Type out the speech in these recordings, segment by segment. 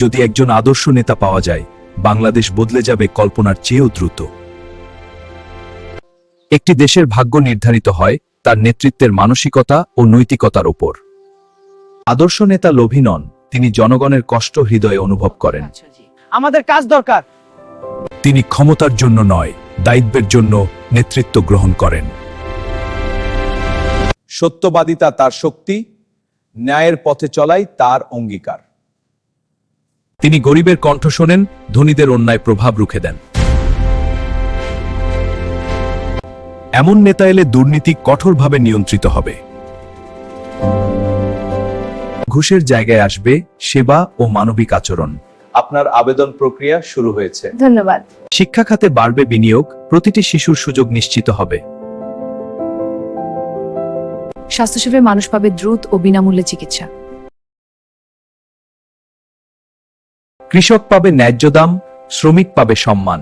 যদি একজন আদর্শ নেতা পাওয়া যায়, বাংলাদেশ বদলে যাবে কল্পনার চেয়েও দ্রুত। একটি দেশের ভাগ্য নির্ধারিত হয় তার নেতৃত্বের মানসিকতা ও নৈতিকতার উপর। আদর্শ নেতা লোভী নন, তিনি জনগণের কষ্ট হৃদয়ে অনুভব করেন। আমাদের কাজ দরকার। তিনি ক্ষমতার জন্য নয়, দায়িত্বের জন্য নেতৃত্ব গ্রহণ করেন। সত্যবাদিতা তার শক্তি, ন্যায়ের পথে চলাই তার অঙ্গীকার। তিনি গরিবের কণ্ঠ শোনেন, ধনীদের অন্যায় প্রভাব রুখে দেন। এমন নেতা এলে দুর্নীতি কঠোরভাবে নিয়ন্ত্রিত হবে। ঘুষের জায়গায় আসবে সেবা ও মানবিক আচরণ। আপনার আবেদন প্রক্রিয়া শুরু হয়েছে। ধন্যবাদ। শিক্ষা খাতে বাড়বে বিনিয়োগ, প্রতিটি শিশুর সুযোগ নিশ্চিত হবে। স্বাস্থ্যসেবায় মানুষ পাবে দ্রুত ও বিনামূল্যে চিকিৎসা। কৃষক পাবে ন্যায্য দাম, শ্রমিক পাবে সম্মান।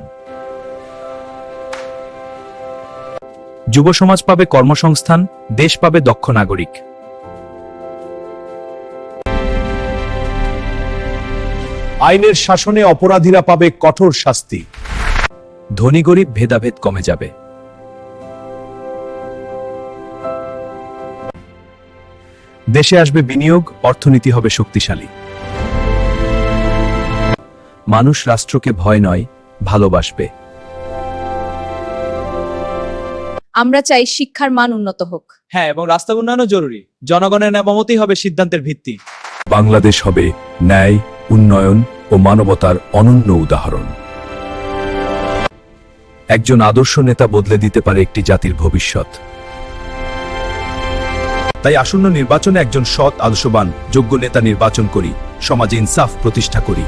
যুব সমাজ পাবে কর্মসংস্থান, দেশ পাবে দক্ষ নাগরিক। আইনের শাসনে অপরাধীরা পাবে কঠোর শাস্তি। ধনী গরিব ভেদাভেদ কমে যাবে। দেশে আসবে বিনিয়োগ, অর্থনীতি হবে শক্তিশালী। মানুষ রাষ্ট্রকে ভয় নয়, ভালোবাসবে। আমরা চাই শিক্ষার মান উন্নত হোক। হ্যাঁ, এবং রাস্তা উন্নয়নও জরুরি। জনগণের ন্যায়মতই হবে সিদ্ধান্তের ভিত্তি। বাংলাদেশ হবে ন্যায়, উন্নয়ন ও মানবতার অনন্য উদাহরণ। একজন আদর্শ নেতা বদলে দিতে পারে একটি জাতির ভবিষ্যৎ। তাই আসন্ন নির্বাচনে একজন সৎ, আদর্শবান, যোগ্য নেতা নির্বাচন করি, সমাজে ইনসাফ প্রতিষ্ঠা করি।